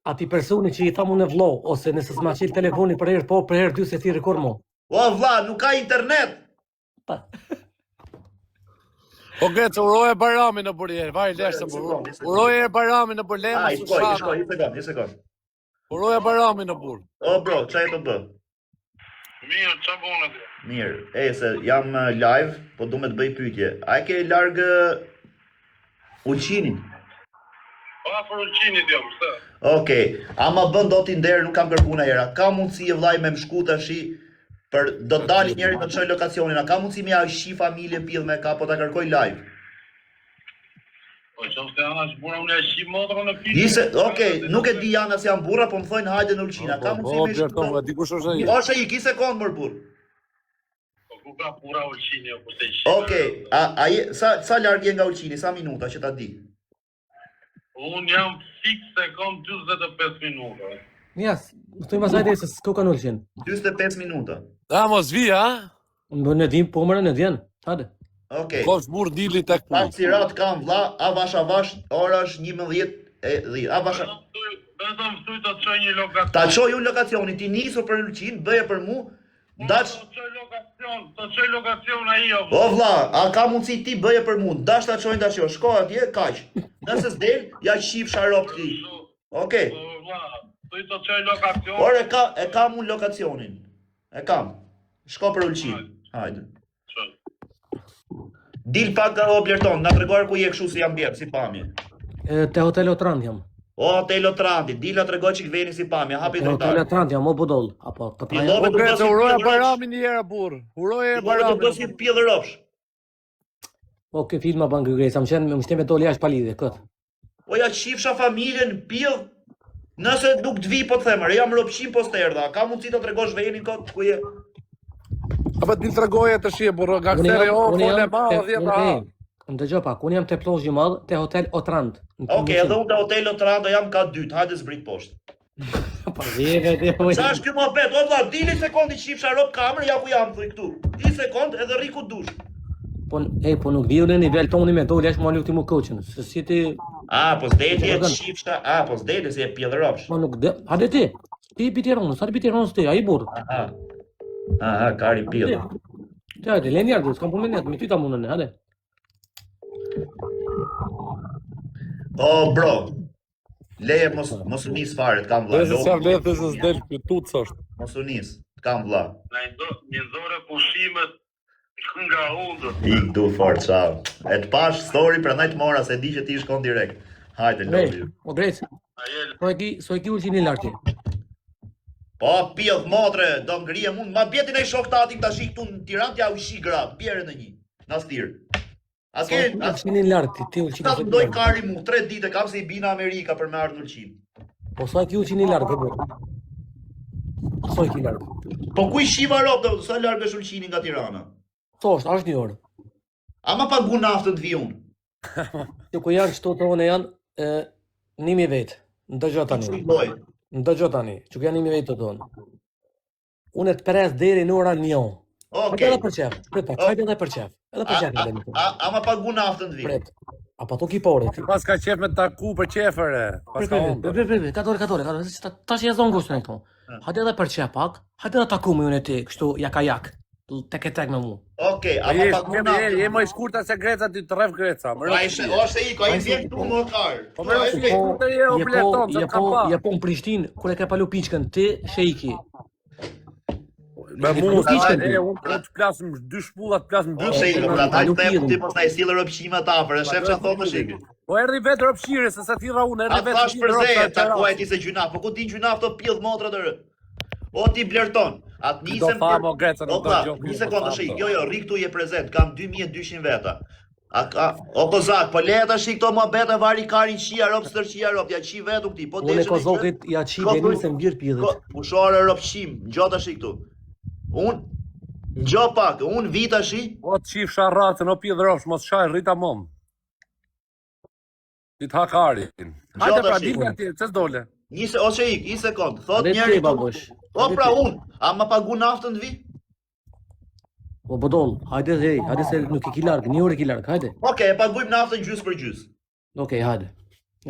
ati personi që i tha mu në vlo, ose nëse s'ma qil telefoni për herë po, për herë dy se ti rekord mo. O vlla, nuk ka internet. Pa. Po Gec, uroje Bajramin në burjer, vaj leshtë burë. Uroje Bajramin në burë, lema su shana. Një sekund. Uroje Bajramin në burë. O bro, çaj të bë? Mirë, qa bënë atë? Mirë, se jam live, po du me të bëj pyetje. A e ke largë Ulqinin? Pa për Ulqinit jam, shtë. Okej, ama bën do t'i nderë, nuk kam kërku në era. Ka mundësi e vllai me më shku tash për do të dali njëri të çoj lokacionin. A ka mundësi me ja shi familje pill me ka po ta kërkoj live? Po çon se ana shbura unë e shi motrën në pill. Okej, nuk e di janë as janë burra, po më thojnë hajde në Ulqin. A ka mundësi me shku? Dikush është ai. Ose i ki sekond më burr. Po ku ka pura Ulqini apo se shi? Okej, sa larg je nga Ulqini, sa minuta që ta di? Unë jam fix se kam 45 minuta. Jas, më thoi masaj dhe se s'ko kanë Ulqin. 45 minuta. Da, mos vi, ha? Në dim, po mërë në djenë, hajde. Okej. Kosh burë dili tek punë. Taksirat kam vlla, avash, ora është 11:10. Avash. Vetëm thuj të çoj një lokacion. Ta çoj unë lokacionin, ti nisur për Ulqin, bëje për mu. Dash. Të çoj lokacion ai jo. O vlla, a ka mundësi ti bëje për mu? Dash ta çojnë tash jo. Shko atje, kaq. Nëse s'del, ja qif sharop ti. Okej. Po vlla, thuj të çoj lokacion. Por e kam unë lokacionin. E kam. Shko për Ulqin. Hajde. Dil pak nga Oblerton, na treguar ku je kështu si jam bjerë, si pamje. Te Hotel Otrand jam. O, Hotel Otrandi, dila tregoj çik veni si pamje, hapi Te Hotel drejtar. Otrand jam, o budol. Apo, të praja. Po Gec, uroje Bajramin një herë burë. Uroje Ti do të Bajramin. si pjellë rofsh. O, ke filma ban Gresa, më qenë, më shteme doli jashtë palidhe, këtë. O ja qifsha familjen, pjell. Nëse nuk të vi, po të themër, jam ropshim po sterdha. Ka mundësi të tregosh venin kot ku je? Apo ti tregoje të shije burë, nga ktheri fole ma 10 ha. Më dëgjoj pak, unë jam te plozhi i madh, te Hotel Otrand. Okej, edhe unë te Hotel Otrando jam ka dytë, hajde zbrit poshtë. Pa vjen. Sa është ky mohabet? O vlla, dili sekondi qifsha rop kamerë, ja ku jam thuj këtu. Di sekond edhe rri ku dush. Po nuk viu në nivel toni me doli jashtë malu ti mu coachin. Se si ti Po s'deti e qifsha, po s'deti si e pjellë rofsh. po nuk de. Hajde ti. Ti bitiron, sa bitiron ti, ai burr. Kari pjellë. Hajde, leni ardhës, kam punë me ty ta mundën, hajde. O bro. Leje mos u nis fare, të kam vlla. Dhe se vlet se s'del këtu është. Mos u nis, të kam vlla. Një ndore pushimet nga hundët. Ik du fort, ciao. E të pash story, prandaj të mora se di që ti shkon direkt. Hajde, love you. O Grec. So e ki Ulqini larti. Po, pjellë motre, do ngrije mund. Ma bjetin e shok tatin tash këtu në Tiranë, ja u shi gra, bjerë në një. Nastir. Ulqini larti, ti Ulqini. Ta ndoj kari mu, 3 ditë kam se i bina Amerika për me ardhë në Ulqin. Po sa e ki Ulqini larti, burr. Sa e ki larti. Po ku i shiva ropë, sa largë është Ulqini nga Tirana? Thosht, është një orë. Ama pagu naftën të vi unë. Që ku janë qëto tonë janë 1000 vetë. Ndëgjoj tani. Ndëgjoj tani, që ku janë 1000 vetë të tonë. Unë të pres deri në orën 1. Okej. Edhe për qef, prit pak, hajde edhe për qef. Edhe për qef ndemi. Ama pagu naftën të vi. Prit. Apo to ki pore. Pas ka qef me taku për qefere. Pas ka onë. Prit, katore. Tash ja zon gustën e këto. Hajde edhe për qef pak, hajde edhe taku me unë e ti, kështu jak. Tek me mu. Okej, ama pagu naftën. Je më i shkurta se Greca ti të rref Greca. Ose i, ka i vjen këtu më karë. Po më shkurtër je o bleton, se ka pa. Je po në Prishtinë, kur e ka palu piçkën ti, sheiki. Me mu, unë të plasim 2 shpullat, plasim 2 Ose i, shpullat. pra taj të them ti mos na i sillë rëpshime ta, për e shef që thotë të shikë. Po erdi vetë rëpshire, se sa tira unë, erdi A vetë thash për zeje, takuaj ti se gjuna, po ku din gjuna të pjellë motra të rë. O ti blerton, atë nisem Do famo Greca, nuk do gjokë. Një sekundë të shik, jo, rri këtu je prezent, kam 2200 veta. O Kozak, po le ta shik këto muhabete vari karin qia rop stër qia rop, ja qi vetu këti, po Unë e Kozokit ja qi deri se mbir pjedhët. Ushore ropshim, ngjo tash këtu. Ngjo pak, unë vi tash. Po të qif sharratën, o pjedhrosh, mos shaj rrita mom. Ti të hakarin. Hajde pra, dilë atje, çes dole. Ose ik, një sekund, thot njeri babosh. O pra unë, a ma pagu naftën të vi? Po bodol, hajde se nuk i ki larg, një orë i ki larg, hajde. Okej, e paguajmë naftën gjys për gjys. Okej, hajde.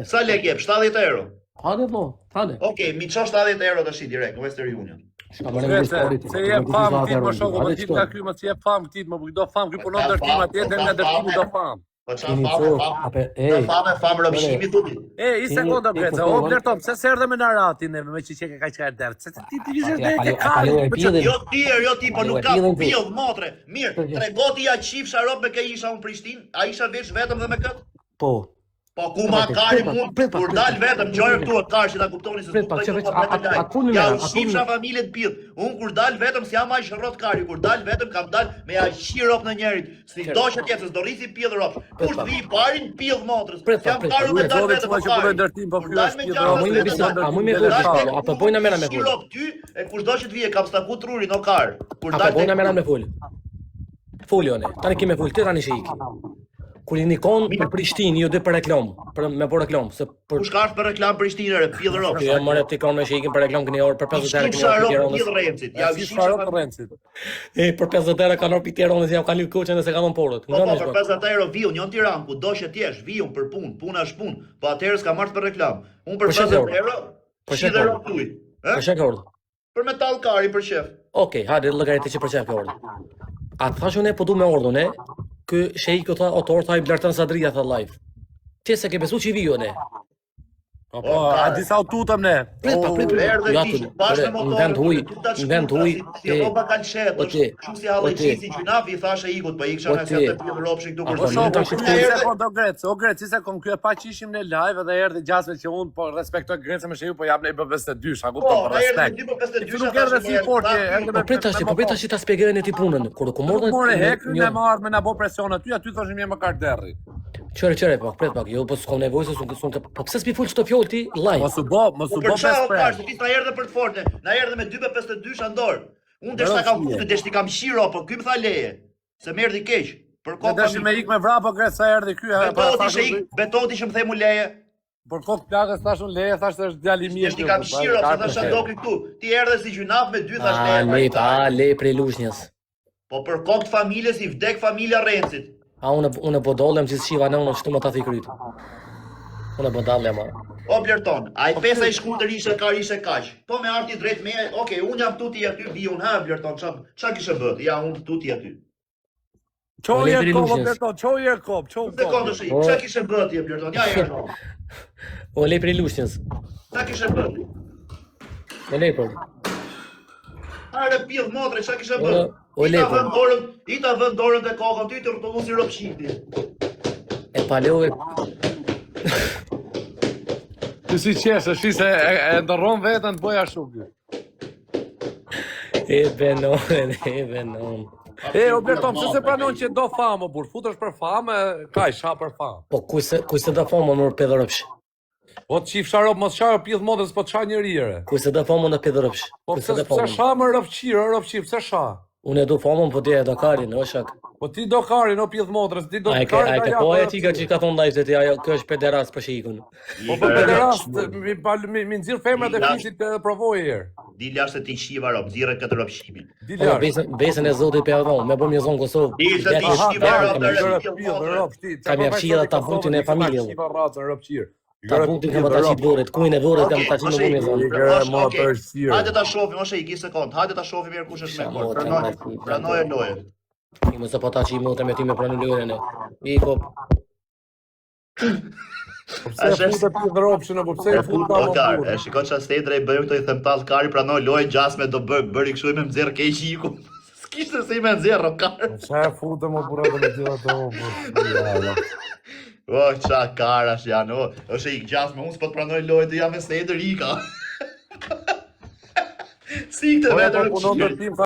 Sa lek jep? 70 euro. Hajde po, hajde. Okej, mi ço 70 euro tash direkt në Western Union. Shka më rëngë sportit. Se je fam ti më shoku, më ti nga ky më si je fam ti më do fam ky punon ndërtim atje dhe nga ndërtimi do fam. Po çfarë fam robshimi thotë. I sekonda breca, o Blerton, pse s'erdhe me Naratin me çiçek e kaq çka dert. Se ti vizë deri te kali. Jo ti, po nuk ka pill motre. Mirë, tregoti ja qifsha rob me kë isha un Prishtinë, a isha veç vetëm dhe me kët? Po. Po ku ma kari mund, kur dal vetëm gjojë këtu atë karë që ta kuptoni se ja u shifsha familje të pill. Unë kur dal vetëm si jam aq rrot kari, kur dal vetëm kam dal me aq rrop në njërit. Si do që tjetër s'do rrisi pill rrop. Kur të vi parin pill motrës. Jam karu me dal vetëm që punoj ndërtim po ky është pill. A më me fol, apo bojna mëna me fol. Rrop ty, e kushdo që të vije kam staku trurin o kar. Kur dal bojna mëna me fol. Folione, tani kemë fol, ti tani shiki. Kur i nikon për Prishtinë, jo dhe për reklam, me për reklam, se për kush ka për reklam Prishtinëre, pill rrop. Jo më ti kanë me shikin për reklam këni orë për 50 euro këni pill rrencit. Ja shifsha rrencit. Për 50 euro kanë orë pikë Tiranës, ja kanë lidh koçën se kanë porët. Po për 50 euro viun, jo në Tiranë, ku do që t'jesh, viun për punë, puna është punë. Po atëherë s'ka marrë për reklam. Unë për 50 euro, shi dhe rrop tuj. Për çka orë? Për metall kari për shef. Okej, hajde llogaritë që për çka orë. A thashun e po du me ordhën e? Kë sheikë tha autor tha i Blerton Sadria tha live. Ti se ke besu që i viju ne? Po, a disa u tutëm ne? Erdhe ti, bashkë me motorën. Në vend huj. Si roba kanë shetë, shumë si hallëqi si gjinafi, thashe ikut, po iksha në se të ropshi këtu për O Grec, si se kon ky e pa që ishim në live edhe erdhi gjasme që unë po respektoj Grecën me sheju, po jam në IB52, a kupton për respekt. Nuk erdhe si portje, Po prita që ta spjegojnë ti punën. Kur komordën. More hek, ne marr me na bë presion aty thoshim jam më karderri. Qëre, po, pret pak, jo, po s'kom nevojë se s'un të... Po pse s'pi full çto fjalë ti live? Mos u bë best friend. Ti sa erdhe për të fortë, na erdhe me 2.52 ndor. Unë deshta kam futur, deshti kam shiro, po ky më tha leje. Se më erdhi keq. Për kokë. Desh me ik me vrapo Gres sa erdhi ky. Betoti që më themu leje. Për kokë plagës thashun leje, thash se është djali i mirë. Deshti kam shiro, se thashë ndoki këtu. Ti erdhe si gjynaf me 2 thash leje. Le prej lushnjës. Po për kokë familjes i vdek familja Rencit. A unë po dollem që shiva në unë çtu më ta thi kryt. Unë po dallem. O Blerton, ai pesa i shkurtër ishte kaq. Po me arti drejt me, okay, unë jam tuti aty biun, ha Blerton, ç'a kishe bët? Ja unë tuti aty. Çoje kop Blerton, çoje kop. Sekondosh, ç'a kishe bët ti Blerton? Ja. O le prej lushnjës. Ç'a kishe bët? O le po. Are pill motre, ç'a kishe bët? I ta vën dorën te kokën ty të rrotullusi ropshiti. E palove. Ti si qeshe, shi se e ndërron vetën të bëj ashtu ky. E benon. O Blerton, pse se pranon që do famë, burr, futesh për famë, kaj sha për famë. Po kuj se do famë më pedhropsh. Po të qifsha rob, mos qa pjedh modrës, po të qa njërire. Kuj se do famë në pedhropsh. Po pse sha më ropqir, pse sha? Unë e du famën, po ti e do karin, o shak. Po ti do karin, o pjedh modrës, ti do karin. A e ke po e tika që ka thonë live se ti ajo, kjo është pederast për shikun. Po pederast, mi nxirr femrat e fisit të provoj e herë. Dil jashtë ti shiva rob, nxirre këtë ropshimin. Besën e Zotit për avon, me bëm një zonë Kosovë. Dil se ti shiva rob, kam jafshira ta vutin e familje. Shiva racën ropqir. Ta vutin kam ta qit voret, kujin e voret kam ta qit në bëm një zonë. Hajde ta shohim, mos e iki sekond. Hajde ta shohim mirë kush është më fort. Pranoj lojën. Ti mos e po ta qi motë me ti me pranoj lojën e. Iko. Pse futet ti dropshin apo pse fut pa motor? E shikoj çfarë stedre i bëjmë këto i them tall kari pranoj lojën gjasme do bëri kështu me nxjerr keq iku. S'kishte se i më nxjerr kar. Çfarë futem më burrë me gjithë ato. O, qa karash janë, është i gjasme, unë s'po të pranoj lojë të jam e stedër ika. Si këtë vetër